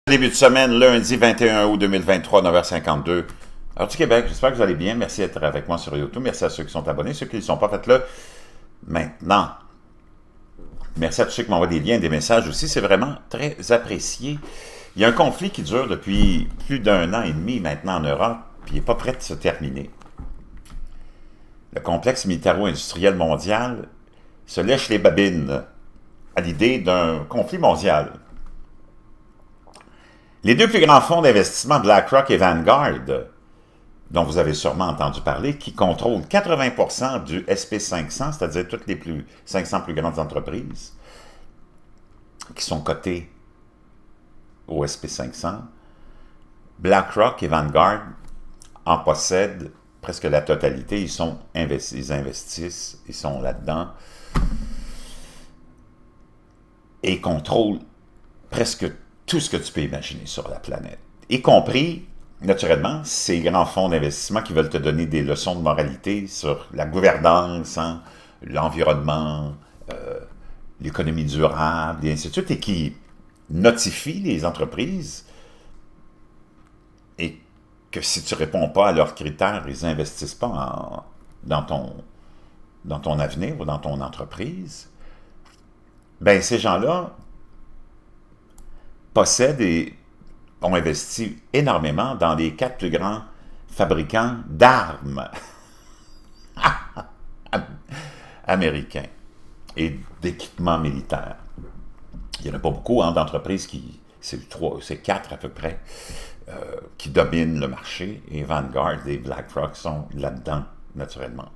Début de semaine, lundi 21 août 2023, 9h52. Alors du Québec, j'espère que vous allez bien. Merci d'être avec moi sur YouTube. Merci à ceux qui sont abonnés. Ceux qui ne le sont pas, faites-le maintenant. Merci à tous ceux qui m'envoient des liens, des messages aussi. C'est vraiment très apprécié. Il y a un conflit qui dure depuis plus d'un an et demi maintenant en Europe, puis il n'est pas prêt de se terminer. Le complexe militaro-industriel mondial se lèche les babines à l'idée d'un conflit mondial. Les deux plus grands fonds d'investissement, BlackRock et Vanguard, dont vous avez sûrement entendu parler, qui contrôlent 80% du SP500, c'est-à-dire toutes les 500 plus grandes entreprises qui sont cotées au SP500, BlackRock et Vanguard en possèdent presque la totalité. Ils investissent, ils sont là-dedans et contrôlent presque tout ce que tu peux imaginer sur la planète, y compris, naturellement, ces grands fonds d'investissement qui veulent te donner des leçons de moralité sur la gouvernance, hein, l'environnement, l'économie durable, et ainsi de suite, et qui notifient les entreprises et que si tu ne réponds pas à leurs critères, ils n'investissent pas dans ton avenir ou dans ton entreprise, bien, ces gens-là possèdent et ont investi énormément dans les 4 plus grands fabricants d'armes américains et d'équipements militaires. Il n'y en a pas beaucoup hein, d'entreprises c'est 4 à peu près, qui dominent le marché, et Vanguard et BlackRock sont là-dedans, naturellement.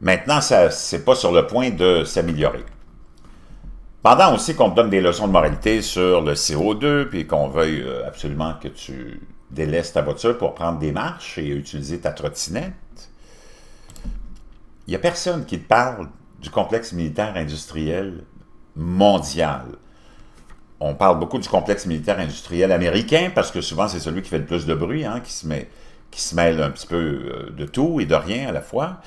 Maintenant, c'est pas sur le point de s'améliorer. Pendant aussi qu'on te donne des leçons de moralité sur le CO2, puis qu'on veuille absolument que tu délaisses ta voiture pour prendre des marches et utiliser ta trottinette, il n'y a personne qui te parle du complexe militaire industriel mondial. On parle beaucoup du complexe militaire industriel américain, parce que souvent c'est celui qui fait le plus de bruit, hein, qui se mêle un petit peu de tout et de rien à la fois.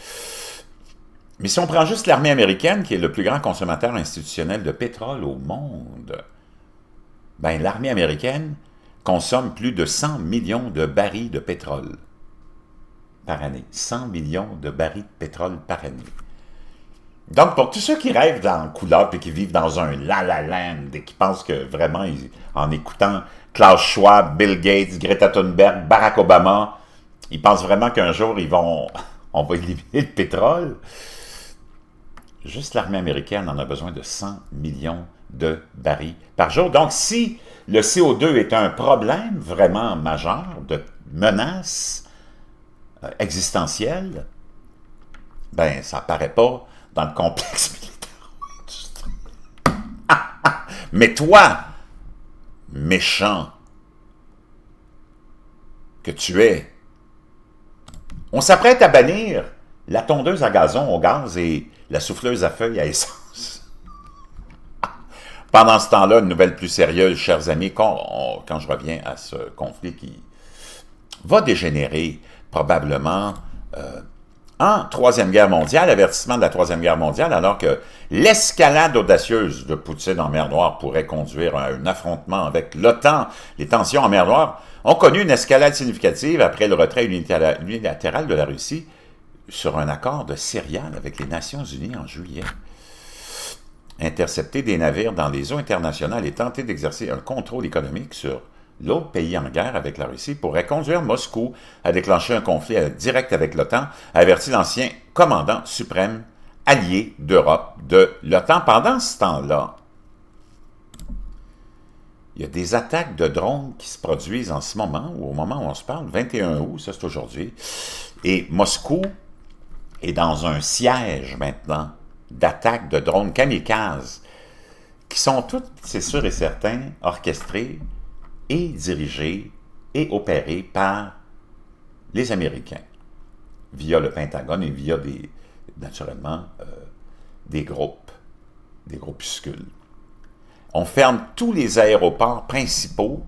Mais si on prend juste l'armée américaine, qui est le plus grand consommateur institutionnel de pétrole au monde, ben l'armée américaine consomme plus de 100 millions de barils de pétrole par année. 100 millions de barils de pétrole par année. Donc, pour tous ceux qui rêvent dans le couleur et qui vivent dans un la-la land et qui pensent que vraiment, en écoutant Klaus Schwab, Bill Gates, Greta Thunberg, Barack Obama, ils pensent vraiment qu'un jour, on va éliminer le pétrole. Juste l'armée américaine en a besoin de 100 millions de barils par jour. Donc, si le CO2 est un problème vraiment majeur, de menace existentielle, ben, ça apparaît pas dans le complexe militaire. Mais toi, méchant que tu es, on s'apprête à bannir la tondeuse à gazon au gaz et la souffleuse à feuilles à essence. Pendant ce temps-là, une nouvelle plus sérieuse, chers amis, quand je reviens à ce conflit qui va dégénérer probablement en Troisième Guerre mondiale, avertissement de la Troisième Guerre mondiale, alors que l'escalade audacieuse de Poutine en mer Noire pourrait conduire à un affrontement avec l'OTAN. Les tensions en mer Noire ont connu une escalade significative après le retrait unilatéral de la Russie sur un accord de céréales avec les Nations unies en juillet. Intercepter des navires dans les eaux internationales et tenter d'exercer un contrôle économique sur l'autre pays en guerre avec la Russie pourrait conduire Moscou à déclencher un conflit direct avec l'OTAN, avertit l'ancien commandant suprême allié d'Europe de l'OTAN. Pendant ce temps-là, il y a des attaques de drones qui se produisent en ce moment, ou au moment où on se parle, 21 août, ça c'est aujourd'hui, et Moscou est dans un siège maintenant d'attaques de drones kamikazes qui sont toutes, c'est sûr et certain, orchestrées et dirigées et opérées par les Américains via le Pentagone et via naturellement des groupuscules. On ferme tous les aéroports principaux,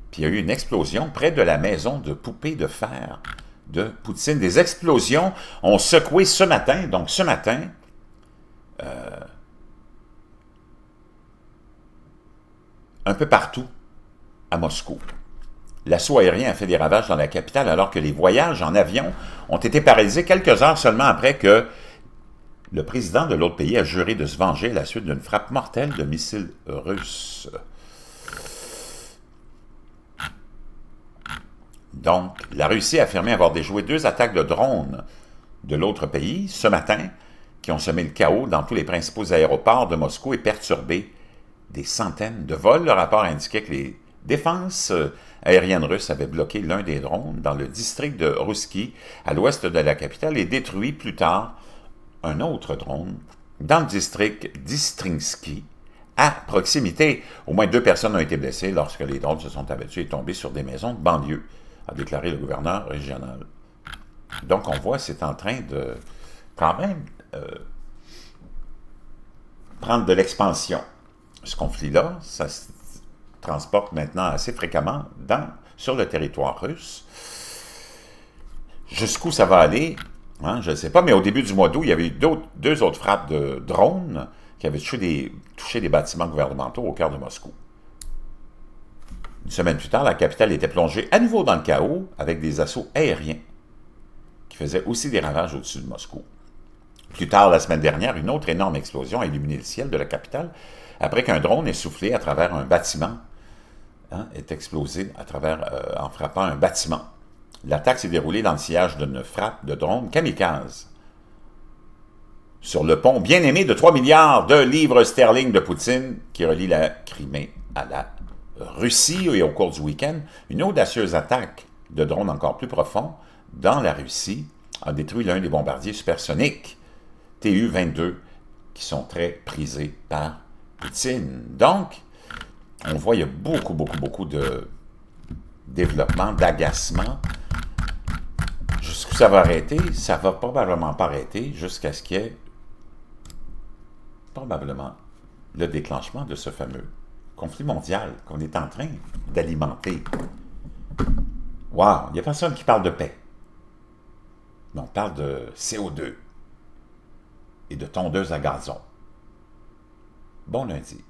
puis il y a eu une explosion près de la maison de poupées de fer de Poutine. Des explosions ont secoué ce matin, donc ce matin, un peu partout à Moscou. L'assaut aérien a fait des ravages dans la capitale alors que les voyages en avion ont été paralysés quelques heures seulement après que le président de l'autre pays a juré de se venger à la suite d'une frappe mortelle de missiles russes. Donc, la Russie a affirmé avoir déjoué 2 attaques de drones de l'autre pays ce matin qui ont semé le chaos dans tous les principaux aéroports de Moscou et perturbé des centaines de vols. Le rapport indiquait que les défenses aériennes russes avaient bloqué l'un des drones dans le district de Roussky, à l'ouest de la capitale, et détruit plus tard un autre drone dans le district d'Istrinsky, à proximité. Au moins 2 personnes ont été blessées lorsque les drones se sont abattus et tombés sur des maisons de banlieue, a déclaré le gouverneur régional. Donc on voit, c'est en train de quand même prendre de l'expansion. Ce conflit-là, ça se transporte maintenant assez fréquemment sur le territoire russe. Jusqu'où ça va aller, hein, je ne sais pas, mais au début du mois d'août, il y avait eu 2 autres frappes de drones qui avaient touché des bâtiments gouvernementaux au cœur de Moscou. Une semaine plus tard, la capitale était plongée à nouveau dans le chaos avec des assauts aériens qui faisaient aussi des ravages au-dessus de Moscou. Plus tard, la semaine dernière, une autre énorme explosion a illuminé le ciel de la capitale après qu'un drone ait soufflé à travers un bâtiment, est explosé en frappant un bâtiment. L'attaque s'est déroulée dans le sillage d'une frappe de drone kamikaze sur le pont bien aimé de 3 milliards de livres sterling de Poutine qui relie la Crimée à la Russie. Et au cours du week-end, une audacieuse attaque de drone encore plus profond dans la Russie a détruit l'un des bombardiers supersoniques Tu-22 qui sont très prisés par Poutine. Donc, on voit qu'il y a beaucoup de développement, d'agacement. Jusqu'où ça va arrêter? Ça va probablement pas arrêter jusqu'à ce qu'il y ait probablement le déclenchement de ce fameux conflit mondial qu'on est en train d'alimenter. Wow! Il n'y a personne qui parle de paix. Mais on parle de CO2 et de tondeuse à gazon. Bon lundi.